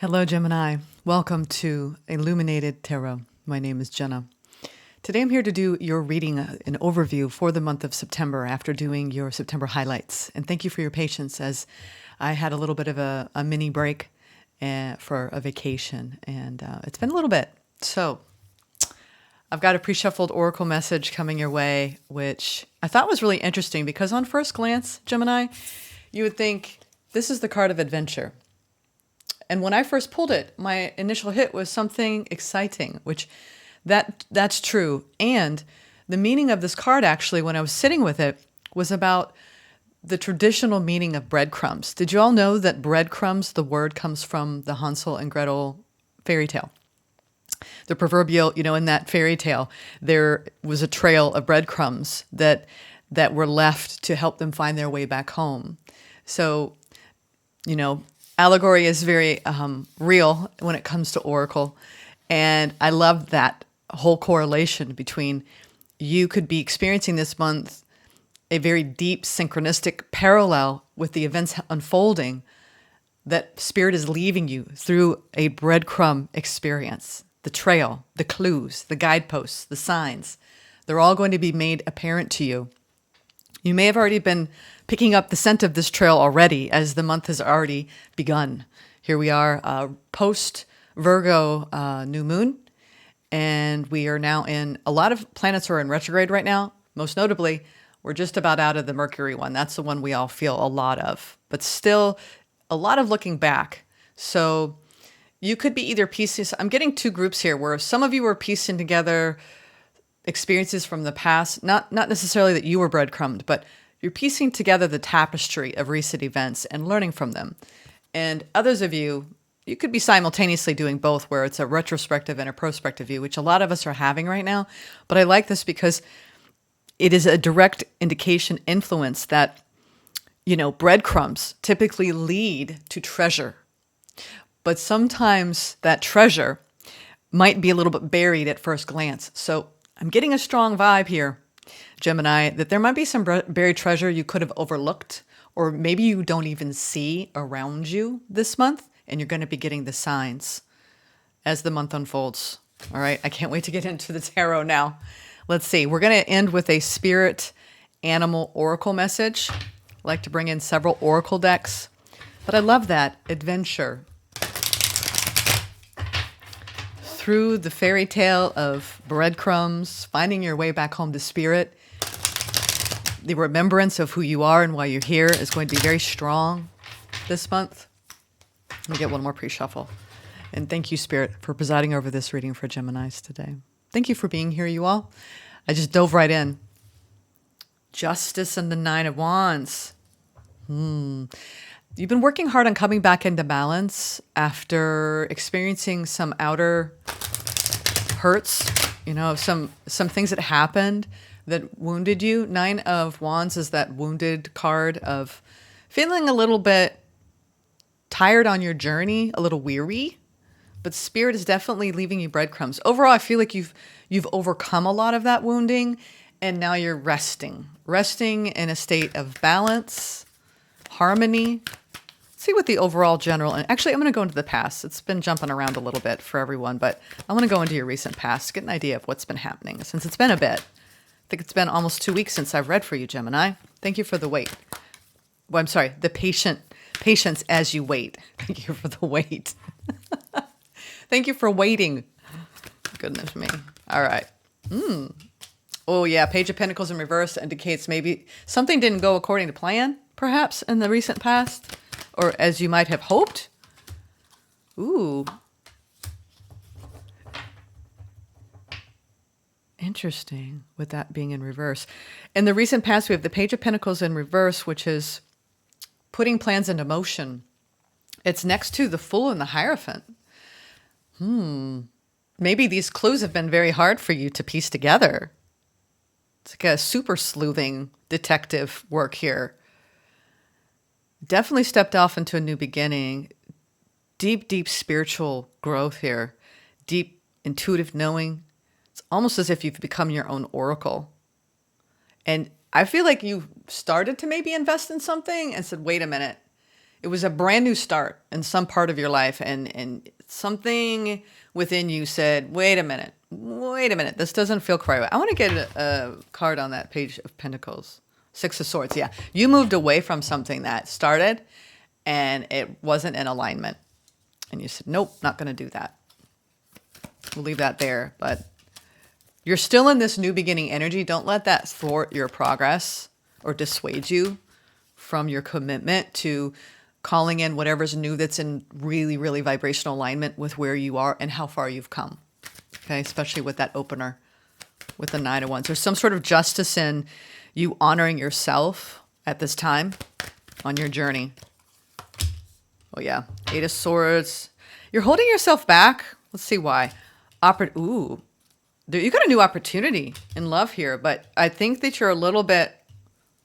Hello, Gemini. Welcome to Illuminated Tarot. My name is Jenna. Today I'm here to do your reading, an overview for the month of September after doing your September highlights. And thank you for your patience as I had a little bit of a mini break for a vacation. And it's been a little bit. So I've got a pre-shuffled oracle message coming your way, which I thought was really interesting because on first glance, Gemini, you would think this is the card of adventure. And when I first pulled it, my initial hit was something exciting, which that's true. And the meaning of this card, actually, when I was sitting with it, was about the traditional meaning of breadcrumbs. Did you all know that breadcrumbs, the word comes from the Hansel and Gretel fairy tale? The proverbial, in that fairy tale, there was a trail of breadcrumbs that were left to help them find their way back home. So, allegory is very real when it comes to oracle. And I love that whole correlation between you could be experiencing this month a very deep synchronistic parallel with the events unfolding that spirit is leaving you through a breadcrumb experience. The trail, the clues, the guideposts, the signs, they're all going to be made apparent to you. You may have already been picking up the scent of this trail already as the month has already begun. Here we are, post Virgo new moon, and we are now in, a lot of planets are in retrograde right now. Most notably, we're just about out of the Mercury one. That's the one we all feel a lot of, but still a lot of looking back. So you could be either piecing, I'm getting two groups here where some of you are piecing together experiences from the past, not necessarily that you were breadcrumbed, but you're piecing together the tapestry of recent events and learning from them. And others of you, you could be simultaneously doing both, where it's a retrospective and a prospective view, which a lot of us are having right now. But I like this because it is a direct indication, influence that, breadcrumbs typically lead to treasure. But sometimes that treasure might be a little bit buried at first glance. So I'm getting a strong vibe here, Gemini, that there might be some buried treasure you could have overlooked, or maybe you don't even see around you this month, and you're going to be getting the signs as the month unfolds. All right, I can't wait to get into the tarot now. Let's see. We're going to end with a spirit animal oracle message. I like to bring in several oracle decks, but I love that adventure through the fairy tale of breadcrumbs, finding your way back home to spirit. The remembrance of who you are and why you're here is going to be very strong this month. Let me get one more pre-shuffle. And thank you, Spirit, for presiding over this reading for Geminis today. Thank you for being here, you all. I just dove right in. Justice and the Nine of Wands. You've been working hard on coming back into balance after experiencing some outer hurts, some things that happened that wounded you. Nine of Wands is that wounded card of feeling a little bit tired on your journey, a little weary, but Spirit is definitely leaving you breadcrumbs. Overall, I feel like you've overcome a lot of that wounding, and now you're resting in a state of balance, harmony. See what the overall general, and actually I'm going to go into the past. It's been jumping around a little bit for everyone, but I want to go into your recent past, get an idea of what's been happening since it's been a bit. I think it's been almost 2 weeks since I've read for you, Gemini. Thank you for the wait. Well, I'm sorry, the patience as you wait. Thank you for the wait. Thank you for waiting. Goodness me. All right. Oh yeah, Page of Pentacles in reverse indicates maybe something didn't go according to plan, perhaps in the recent past. Or as you might have hoped. Ooh. Interesting, with that being in reverse. In the recent past, we have the Page of Pentacles in reverse, which is putting plans into motion. It's next to the Fool and the Hierophant. Maybe these clues have been very hard for you to piece together. It's like a super sleuthing detective work here. Definitely stepped off into a new beginning. Deep spiritual growth here. Deep intuitive knowing. It's almost as if you've become your own oracle. And I feel like you started to maybe invest in something and said, wait a minute. it was a brand new start in some part of your life, and something within you said, wait a minute, this doesn't feel quite right. I want to get a card on that page of Pentacles. Six of Swords, yeah. You moved away from something that started and it wasn't in alignment. And you said, nope, not going to do that. We'll leave that there. But you're still in this new beginning energy. Don't let that thwart your progress or dissuade you from your commitment to calling in whatever's new that's in really, really vibrational alignment with where you are and how far you've come. Okay, especially with that opener with the Nine of Wands. There's some sort of justice in you honoring yourself at this time on your journey. Oh yeah, Eight of Swords. You're holding yourself back. Let's see why. You got a new opportunity in love here, but I think that you're a little bit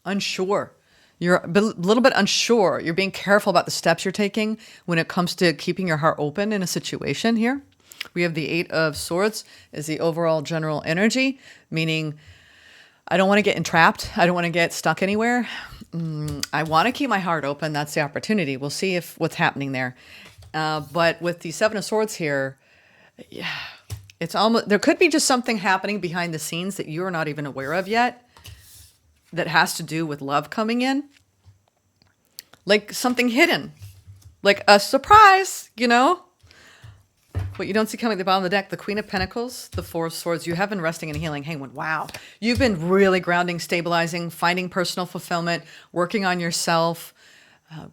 unsure. You're a little bit unsure. You're being careful about the steps you're taking when it comes to keeping your heart open in a situation here. We have the Eight of Swords is the overall general energy, meaning I don't want to get entrapped. I don't want to get stuck anywhere. I want to keep my heart open. That's the opportunity. We'll see if what's happening there. But with the Seven of Swords here, yeah, it's almost, there could be just something happening behind the scenes that you're not even aware of yet that has to do with love coming in. Like something hidden, like a surprise, you know? What you don't see coming at the bottom of the deck, the Queen of Pentacles, the Four of Swords. You have been resting and healing. Hey, wow. You've been really grounding, stabilizing, finding personal fulfillment, working on yourself,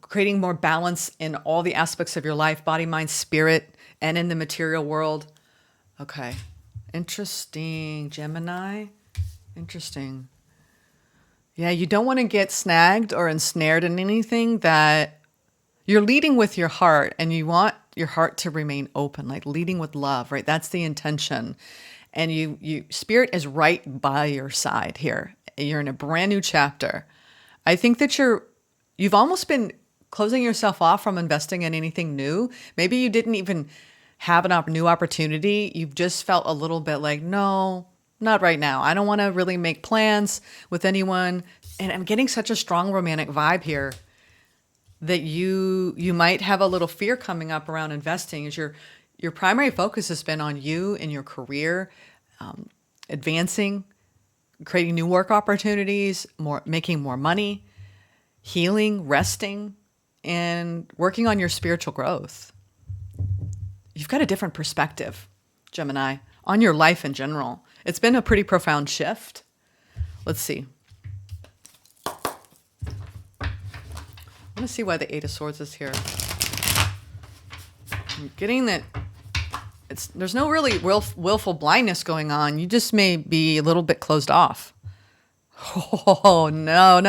creating more balance in all the aspects of your life, body, mind, spirit, and in the material world. Okay. Interesting, Gemini. Interesting. Yeah, you don't want to get snagged or ensnared in anything that you're leading with your heart, and you want your heart to remain open, like leading with love, right? That's the intention. And you spirit is right by your side here. You're in a brand new chapter. I think that you've almost been closing yourself off from investing in anything new. Maybe you didn't even have a new opportunity. You've just felt a little bit like, no, not right now. I don't want to really make plans with anyone. And I'm getting such a strong romantic vibe here that you might have a little fear coming up around investing, as your primary focus has been on you and your career, advancing, creating new work opportunities, making more money, healing, resting, and working on your spiritual growth. You've got a different perspective, Gemini, on your life in general. It's been a pretty profound shift. Let's see. I want to see why the Eight of Swords is here. I'm getting that there's no really willful blindness going on. You just may be a little bit closed off. Oh, no,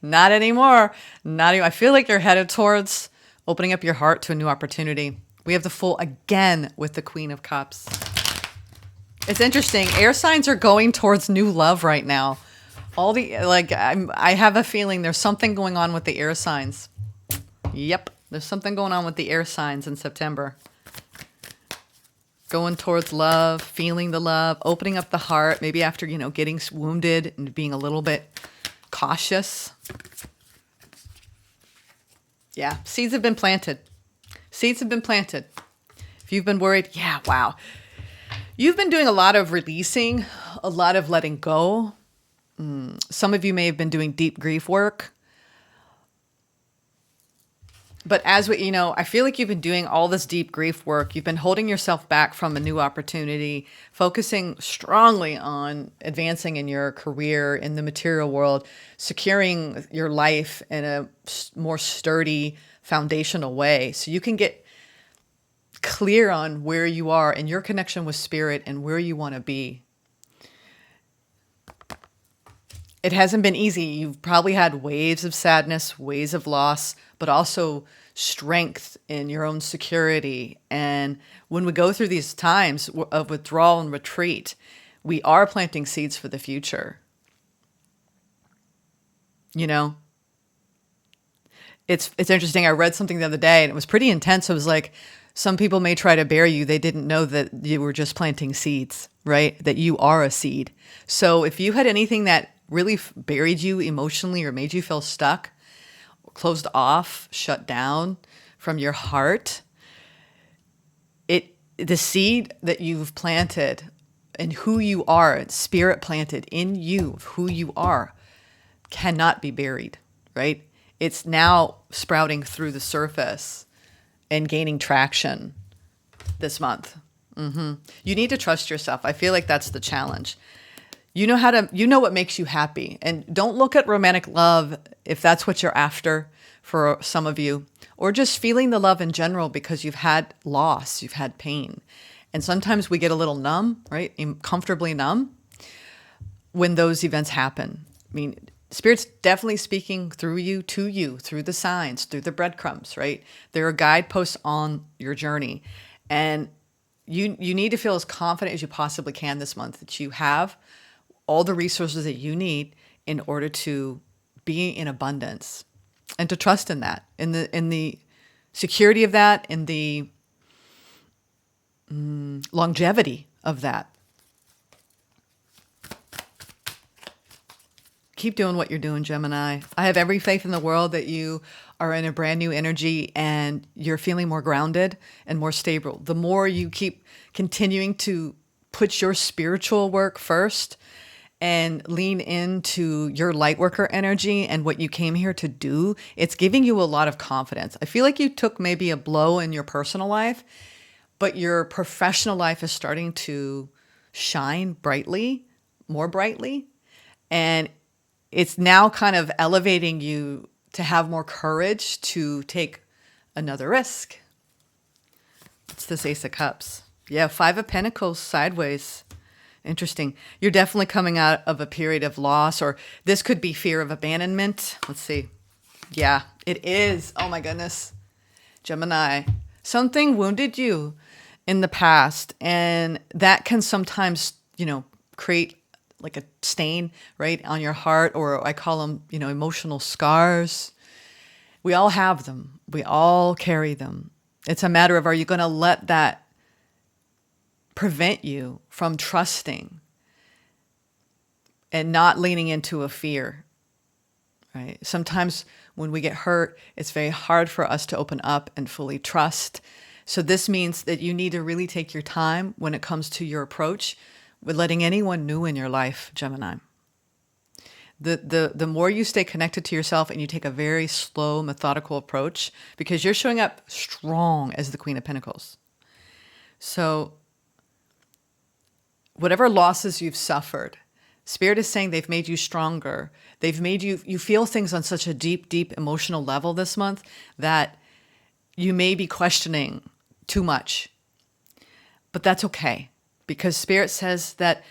not anymore. Not anymore. I feel like you're headed towards opening up your heart to a new opportunity. We have the Fool again with the Queen of Cups. It's interesting. Air signs are going towards new love right now. I have a feeling there's something going on with the air signs. Yep, there's something going on with the air signs in September. Going towards love, feeling the love, opening up the heart, maybe after, getting wounded and being a little bit cautious. Yeah, seeds have been planted. Seeds have been planted. If you've been worried, yeah, wow. You've been doing a lot of releasing, a lot of letting go. Some of you may have been doing deep grief work. But I feel like you've been doing all this deep grief work. You've been holding yourself back from a new opportunity, focusing strongly on advancing in your career, in the material world, securing your life in a more sturdy, foundational way. So you can get clear on where you are and your connection with spirit and where you want to be. It hasn't been easy. You've probably had waves of sadness, waves of loss, but also strength in your own security. And when we go through these times of withdrawal and retreat, we are planting seeds for the future. It's interesting. I read something the other day and it was pretty intense. It was like, some people may try to bury you. They didn't know that you were just planting seeds, right? That you are a seed. So if you had anything that really buried you emotionally or made you feel stuck, closed off, shut down from your heart, the seed that you've planted and who you are, spirit planted in you, of who you are, cannot be buried, right? It's now sprouting through the surface and gaining traction this month. You need to trust yourself. I feel like that's the challenge. You know what makes you happy. And don't look at romantic love if that's what you're after for some of you, or just feeling the love in general because you've had loss, you've had pain. And sometimes we get a little numb, right? Comfortably numb when those events happen. I mean, Spirit's definitely speaking through you, to you, through the signs, through the breadcrumbs, right? There are guideposts on your journey. And you need to feel as confident as you possibly can this month that you have all the resources that you need in order to be in abundance and to trust in that, in the security of that, in the longevity of that. Keep doing what you're doing, Gemini. I have every faith in the world that you are in a brand new energy and you're feeling more grounded and more stable. The more you keep continuing to put your spiritual work first and lean into your light worker energy and what you came here to do, it's giving you a lot of confidence. I feel like you took maybe a blow in your personal life, but your professional life is starting to shine brightly, more brightly. And it's now kind of elevating you to have more courage to take another risk. It's this Ace of Cups. Yeah, Five of Pentacles sideways. Interesting. You're definitely coming out of a period of loss, or this could be fear of abandonment. Let's see. Yeah, it is. Oh my goodness. Gemini. Something wounded you in the past, and that can sometimes, create like a stain, right, on your heart, or I call them, emotional scars. We all have them. We all carry them. It's a matter of, are you going to let that prevent you from trusting and not leaning into a fear, right? Sometimes when we get hurt, it's very hard for us to open up and fully trust. So this means that you need to really take your time when it comes to your approach with letting anyone new in your life, Gemini. The more you stay connected to yourself and you take a very slow, methodical approach, because you're showing up strong as the Queen of Pentacles. So whatever losses you've suffered, Spirit is saying they've made you stronger. They've made you feel things on such a deep, deep emotional level this month that you may be questioning too much. But that's okay, because Spirit says that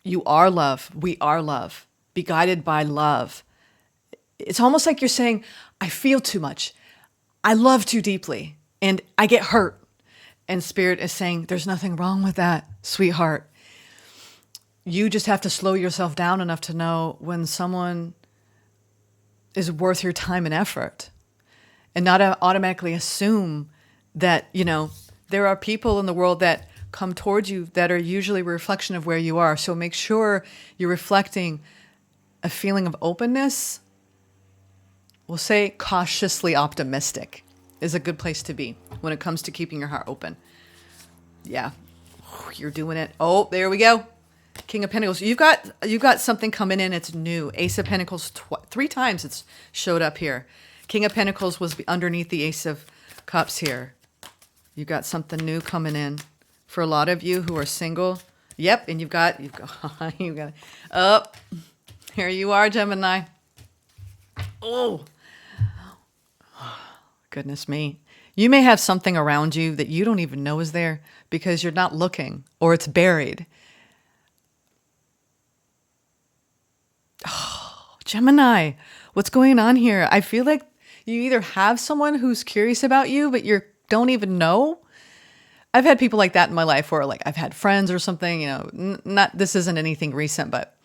you are love. We are love. Be guided by love. It's almost like you're saying, I feel too much. I love too deeply, and I get hurt. And Spirit is saying, there's nothing wrong with that, sweetheart. You just have to slow yourself down enough to know when someone is worth your time and effort, and not automatically assume that, there are people in the world that come towards you that are usually a reflection of where you are. So make sure you're reflecting a feeling of openness. We'll say cautiously optimistic is a good place to be when it comes to keeping your heart open. Yeah, you're doing it. Oh, there we go. King of Pentacles. You've got something coming in. It's new. Ace of Pentacles. 3 times it's showed up here. King of Pentacles was underneath the Ace of Cups here. You've got something new coming in. For a lot of you who are single. Yep, and you've got oh, here you are, Gemini. Oh, goodness me. You may have something around you that you don't even know is there because you're not looking, or it's buried. Oh, Gemini, what's going on here? I feel like you either have someone who's curious about you, but you don't even know. I've had people like that in my life where, like, I've had friends or something, this isn't anything recent, but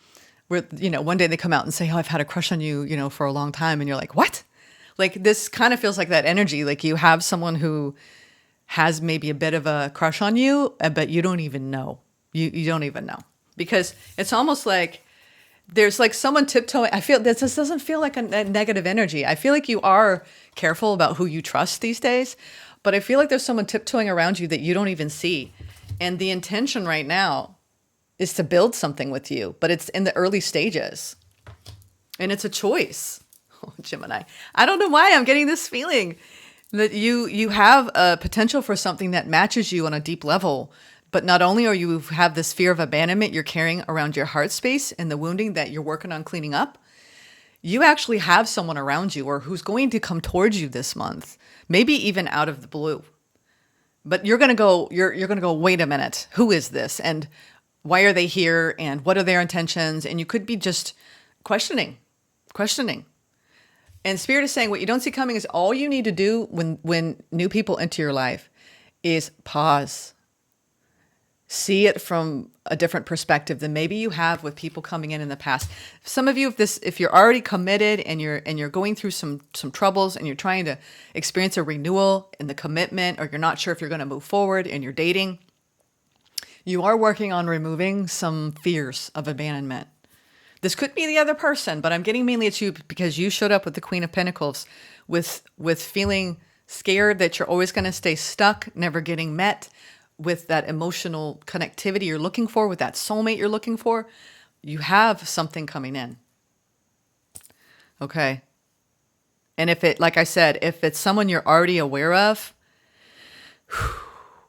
one day they come out and say, oh, I've had a crush on you, for a long time. And you're like, what? Like, this kind of feels like that energy. Like, you have someone who has maybe a bit of a crush on you, but you don't even know. You don't even know, because it's almost like There's like someone tiptoeing. I feel this doesn't feel like a negative energy. I feel like you are careful about who you trust these days, but I feel like there's someone tiptoeing around you that you don't even see. And the intention right now is to build something with you, but it's in the early stages and it's a choice. Oh, Gemini. I don't know why I'm getting this feeling that you have a potential for something that matches you on a deep level. But not only are you have this fear of abandonment you're carrying around your heart space and the wounding that you're working on cleaning up, you actually have someone around you or who's going to come towards you this month, maybe even out of the blue. But you're going to go, wait a minute, who is this? And why are they here? And what are their intentions? And you could be just questioning. And Spirit is saying what you don't see coming is all you need to do when new people enter your life is pause. See it from a different perspective than maybe you have with people coming in the past. Some of you, if you're already committed and you're going through some troubles and you're trying to experience a renewal in the commitment, or you're not sure if you're going to move forward and you're dating, you are working on removing some fears of abandonment. This could be the other person, but I'm getting mainly at you because you showed up with the Queen of Pentacles with feeling scared that you're always going to stay stuck, never getting met with that emotional connectivity you're looking for, with that soulmate you're looking for. You have something coming in. Okay. And if it, like I said, if it's someone you're already aware of,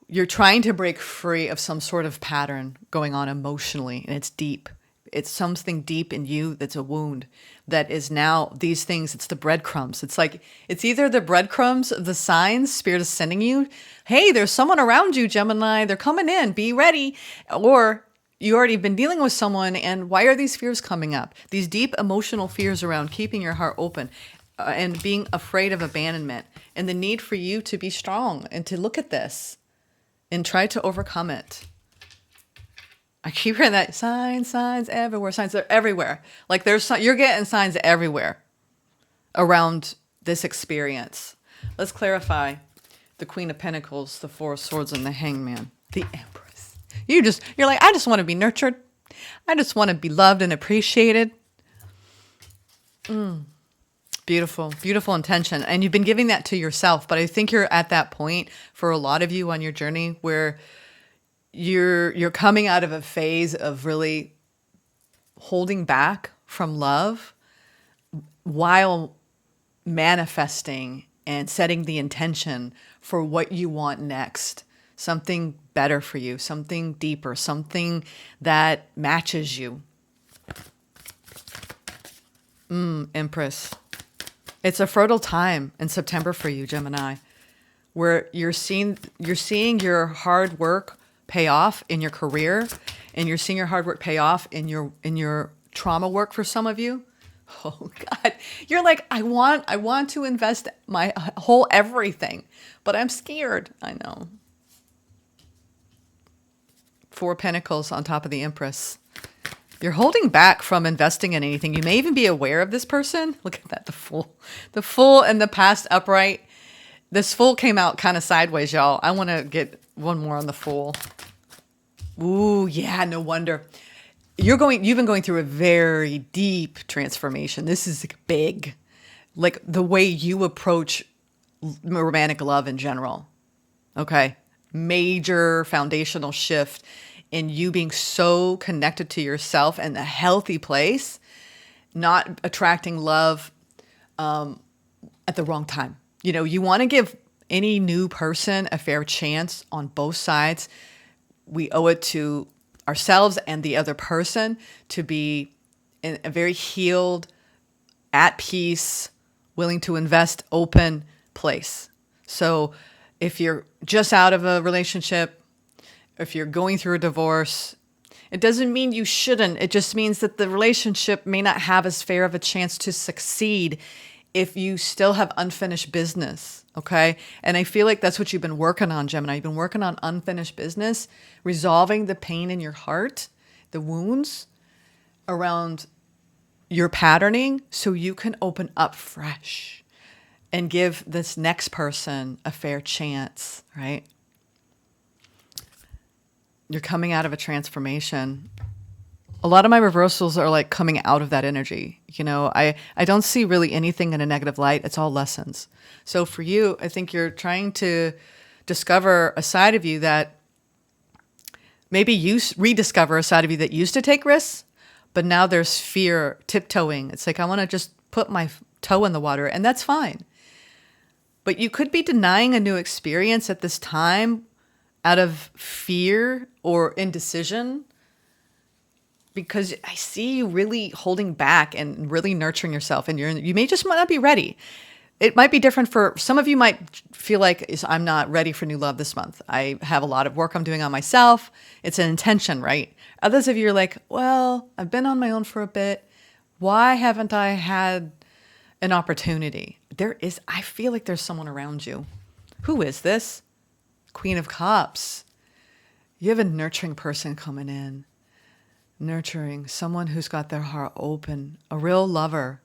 you're trying to break free of some sort of pattern going on emotionally, and it's deep. It's something deep in you that's a wound that is now these things. It's the breadcrumbs. It's like, it's either the breadcrumbs of the signs Spirit is sending you. Hey, there's someone around you, Gemini. They're coming in. Be ready. Or you already been dealing with someone. And why are these fears coming up? These deep emotional fears around keeping your heart open and being afraid of abandonment and the need for you to be strong and to look at this and try to overcome it. I keep hearing that signs everywhere. Signs are everywhere. Like you're getting signs everywhere around this experience. Let's clarify the Queen of Pentacles, the Four of Swords, and the Hangman, the Empress. You're like, I just want to be nurtured. I just want to be loved and appreciated. Beautiful, beautiful intention. And you've been giving that to yourself, but I think you're at that point for a lot of you on your journey where you're coming out of a phase of really holding back from love while manifesting and setting the intention for what you want next. Something better for you, something deeper, something that matches you. Empress. It's a fertile time in September for you, Gemini, where you're seeing your hard work pay off in your career, and you're seeing your hard work pay off in your trauma work for some of you. Oh God, you're like, I want to invest my whole everything, but I'm scared. I know. Four of Pentacles on top of the Empress. You're holding back from investing in anything. You may even be aware of this person. Look at that, the Fool and the past upright. This Fool came out kind of sideways, y'all. I want to get one more on the Fool. Ooh, yeah, no wonder. You've been going through a very deep transformation. This is big. Like the way you approach romantic love in general. Okay. Major foundational shift in you being so connected to yourself and a healthy place, not attracting love at the wrong time. You want to give any new person a fair chance on both sides. We owe it to ourselves and the other person to be in a very healed, at peace, willing to invest, open place. So if you're just out of a relationship, if you're going through a divorce, it doesn't mean you shouldn't. It just means that the relationship may not have as fair of a chance to succeed if you still have unfinished business, okay? And I feel like that's what you've been working on, Gemini. You've been working on unfinished business, resolving the pain in your heart, the wounds around your patterning, so you can open up fresh and give this next person a fair chance, right? You're coming out of a transformation. A lot of my reversals are like coming out of that energy. I don't see really anything in a negative light. It's all lessons. So for you, I think you're trying to discover a side of you that maybe you rediscover a side of you that used to take risks, but now there's fear tiptoeing. It's like, I want to just put my toe in the water, and that's fine. But you could be denying a new experience at this time out of fear or indecision, because I see you really holding back and really nurturing yourself, and you may just might not be ready. It might be different for some of you. Might feel like I'm not ready for new love this month. I have a lot of work I'm doing on myself. It's an intention, right? Others of you are like, well, I've been on my own for a bit. Why haven't I had an opportunity? I feel like there's someone around you. Who is this? Queen of Cups. You have a nurturing person coming in. Nurturing, someone who's got their heart open, a real lover,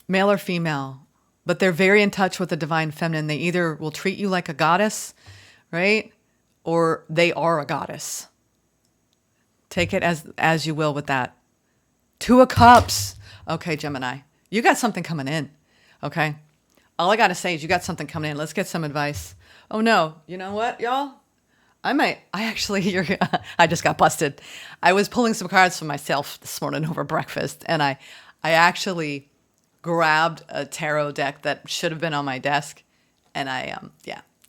male or female, but they're very in touch with the divine feminine. They either will treat you like a goddess, right? Or they are a goddess. Take it as you will with that. Two of Cups. Okay, Gemini, you got something coming in. Okay. All I got to say is you got something coming in. Let's get some advice. Oh no. You know what, y'all? I just got busted. I was pulling some cards for myself this morning over breakfast, and I actually grabbed a tarot deck that should have been on my desk, and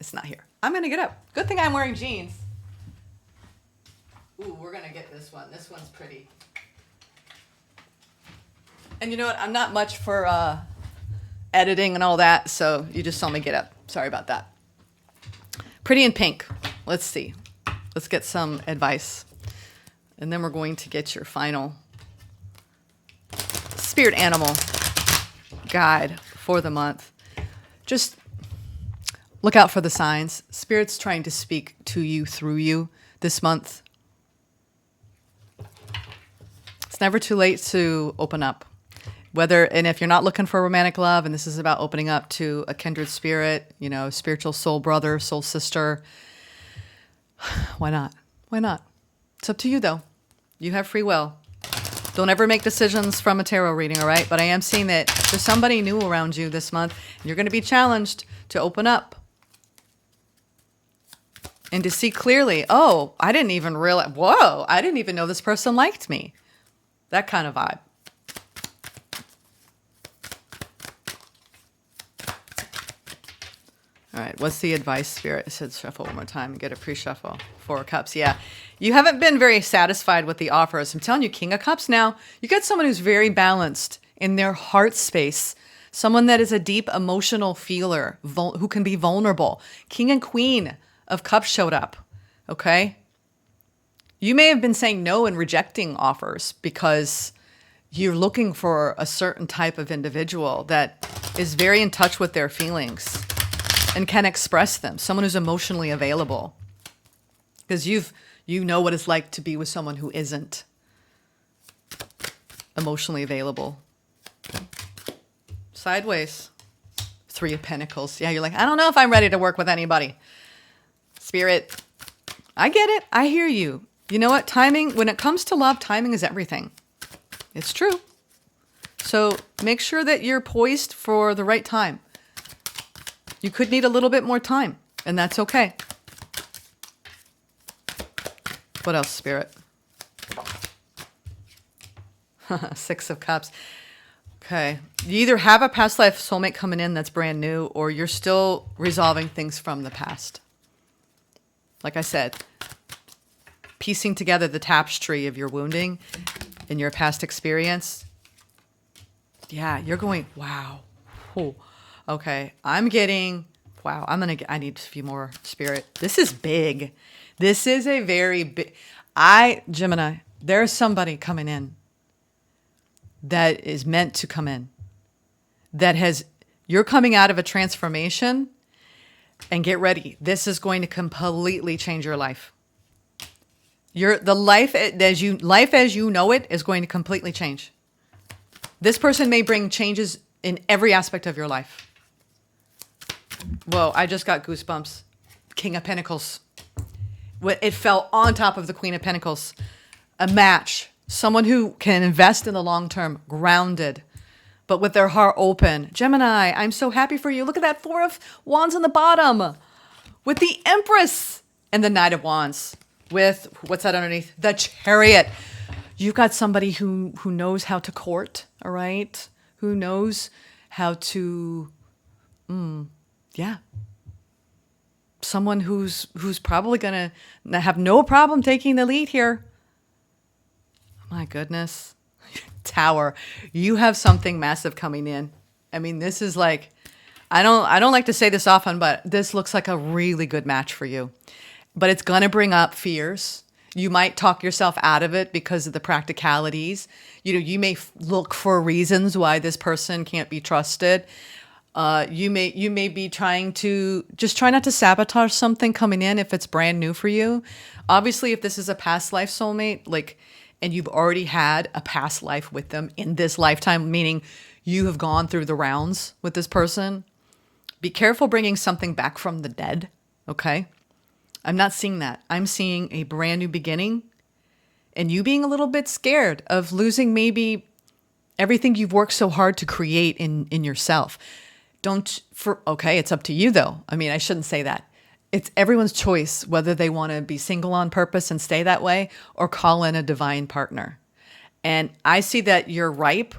it's not here. I'm going to get up. Good thing I'm wearing jeans. Ooh, we're going to get this one. This one's pretty. And you know what? I'm not much for editing and all that, so you just saw me get up. Sorry about that. Pretty in pink. Let's see. Let's get some advice. And then we're going to get your final spirit animal guide for the month. Just look out for the signs. Spirit's trying to speak to you through you this month. It's never too late to open up. And if you're not looking for romantic love, and this is about opening up to a kindred spirit, spiritual soul brother, soul sister, why not? Why not? It's up to you, though. You have free will. Don't ever make decisions from a tarot reading, all right? But I am seeing that there's somebody new around you this month, and you're going to be challenged to open up and to see clearly, oh, I didn't even realize, whoa, I didn't even know this person liked me. That kind of vibe. All right, what's the advice, Spirit? It said shuffle one more time and get a pre-shuffle. 4 of Cups, yeah. You haven't been very satisfied with the offers. I'm telling you, King of Cups now, you got someone who's very balanced in their heart space, someone that is a deep emotional feeler, who can be vulnerable. King and Queen of Cups showed up, okay? You may have been saying no and rejecting offers because you're looking for a certain type of individual that is very in touch with their feelings and can express them, someone who's emotionally available. Because you know what it's like to be with someone who isn't emotionally available. Sideways. 3 of Pentacles. Yeah, you're like, I don't know if I'm ready to work with anybody. Spirit, I get it. I hear you. You know what? Timing, when it comes to love, timing is everything. It's true. So make sure that you're poised for the right time. You could need a little bit more time, and that's okay. What else, Spirit? 6 of Cups. Okay. You either have a past life soulmate coming in that's brand new, or you're still resolving things from the past. Like I said, piecing together the tapestry of your wounding and your past experience. Yeah, you're going, wow. Oh. Okay, I'm getting, wow, I need a few more, Spirit. This is big. This is a very big, Gemini, there's somebody coming in that is meant to come in. You're coming out of a transformation, and get ready. This is going to completely change your life. Life as you know it is going to completely change. This person may bring changes in every aspect of your life. Whoa, I just got goosebumps. King of Pentacles. It fell on top of the Queen of Pentacles. a match, someone who can invest in the long term, grounded, but with their heart open. Gemini, I'm so happy for you. Look at that Four of Wands on the bottom with the Empress and the Knight of Wands with, what's that underneath? The Chariot. You've got somebody who knows how to court, all right? Who knows how to, yeah. Someone who's probably going to have no problem taking the lead here. My goodness. Tower. You have something massive coming in. I mean, this is like, I don't like to say this often, but this looks like a really good match for you. But it's going to bring up fears. You might talk yourself out of it because of the practicalities. You may look for reasons why this person can't be trusted. You may be trying to just try not to sabotage something coming in if it's brand new for you. Obviously, if this is a past life soulmate, and you've already had a past life with them in this lifetime, meaning you have gone through the rounds with this person, be careful bringing something back from the dead, okay? I'm not seeing that. I'm seeing a brand new beginning and you being a little bit scared of losing maybe everything you've worked so hard to create in yourself. Okay, it's up to you though. I mean, I shouldn't say that. It's everyone's choice whether they want to be single on purpose and stay that way or call in a divine partner. And I see that you're ripe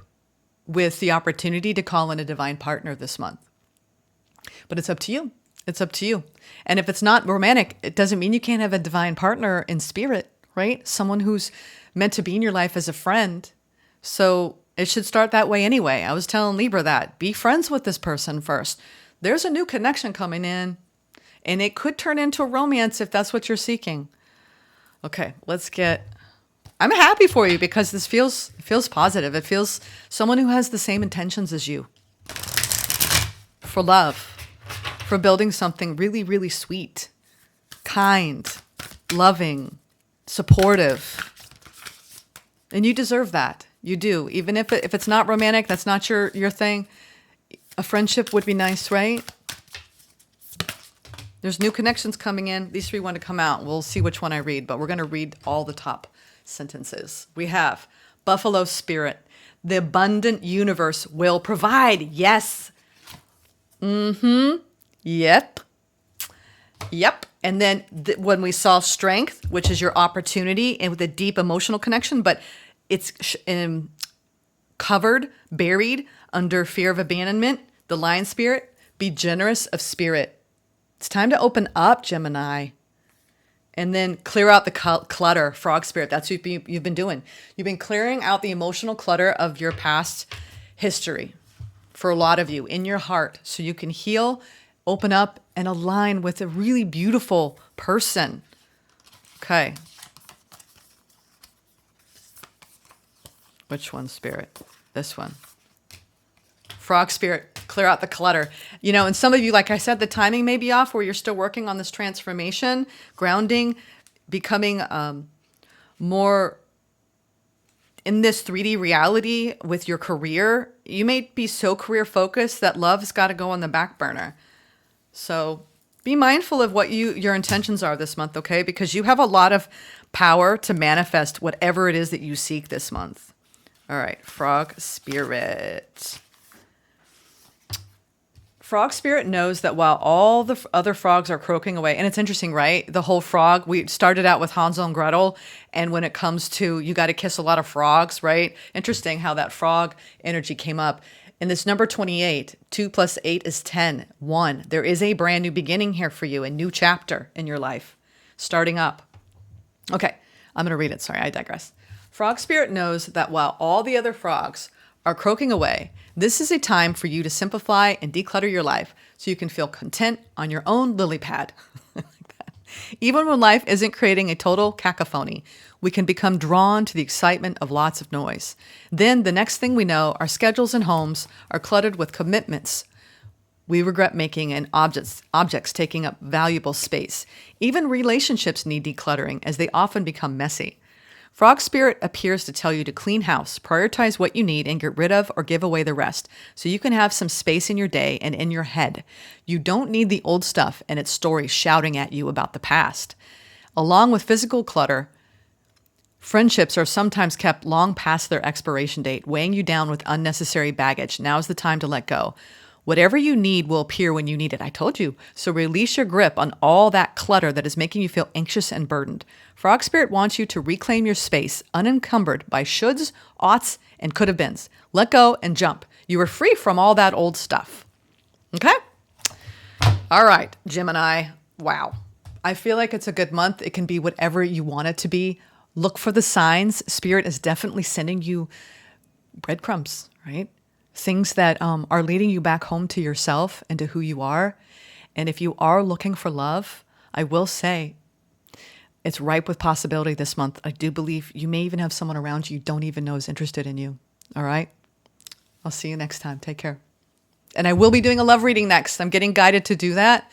with the opportunity to call in a divine partner this month. But it's up to you. It's up to you. And if it's not romantic, it doesn't mean you can't have a divine partner in spirit, right? Someone who's meant to be in your life as a friend. So it should start that way anyway. I was telling Libra that. Be friends with this person first. There's a new connection coming in. And it could turn into a romance if that's what you're seeking. Okay, I'm happy for you because this feels positive. It feels someone who has the same intentions as you. For love. For building something really, really sweet. Kind. Loving. Supportive. And you deserve that. You do. Even if it's not romantic, that's not your thing. A friendship would be nice, right? There's new connections coming in. These three want to come out. We'll see which one I read, but we're going to read all the top sentences. We have Buffalo Spirit. The abundant universe will provide. Yes. Yep. And then when we saw Strength, which is your opportunity and with a deep emotional connection, but it's covered, buried under fear of abandonment, the Lion Spirit, be generous of spirit. It's time to open up, Gemini. And then clear out the clutter, Frog Spirit. That's what you've been doing. You've been clearing out the emotional clutter of your past history for a lot of you in your heart so you can heal, open up, and align with a really beautiful person. Okay. Which one, Spirit? This one. Frog Spirit, clear out the clutter. And some of you, like I said, the timing may be off where you're still working on this transformation, grounding, becoming more in this 3D reality with your career. You may be so career focused that love's got to go on the back burner. So be mindful of what your intentions are this month, okay? Because you have a lot of power to manifest whatever it is that you seek this month. All right, Frog Spirit. Frog Spirit knows that while all the other frogs are croaking away, and it's interesting, right? The whole frog, we started out with Hansel and Gretel, and when it comes to you got to kiss a lot of frogs, right? Interesting how that frog energy came up. In this number 28, 2 + 8 is 10, 1. There is a brand new beginning here for you, a new chapter in your life, starting up. Okay, I'm going to read it. Sorry, I digress. Frog Spirit knows that while all the other frogs are croaking away, this is a time for you to simplify and declutter your life so you can feel content on your own lily pad. Like that. Even when life isn't creating a total cacophony, we can become drawn to the excitement of lots of noise. Then the next thing we know, our schedules and homes are cluttered with commitments we regret making and objects taking up valuable space. Even relationships need decluttering as they often become messy. Frog Spirit appears to tell you to clean house, prioritize what you need, and get rid of or give away the rest so you can have some space in your day and in your head. You don't need the old stuff and its stories shouting at you about the past. Along with physical clutter, Friendships are sometimes kept long past their expiration date, weighing you down with unnecessary baggage. Now's the time to let go. Whatever you need will appear when you need it. I told you. So release your grip on all that clutter that is making you feel anxious and burdened. Frog Spirit wants you to reclaim your space, unencumbered by shoulds, oughts, and could have beens. Let go and jump. You are free from all that old stuff. Okay? All right, Gemini. Wow. I feel like it's a good month. It can be whatever you want it to be. Look for the signs. Spirit is definitely sending you breadcrumbs, right? Things that are leading you back home to yourself and to who you are. And if you are looking for love, I will say it's ripe with possibility this month. I do believe you may even have someone around you don't even know is interested in you. All right? I'll see you next time. Take care. And I will be doing a love reading next. I'm getting guided to do that,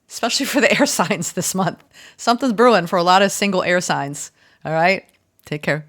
especially for the air signs this month. Something's brewing for a lot of single air signs. All right? Take care.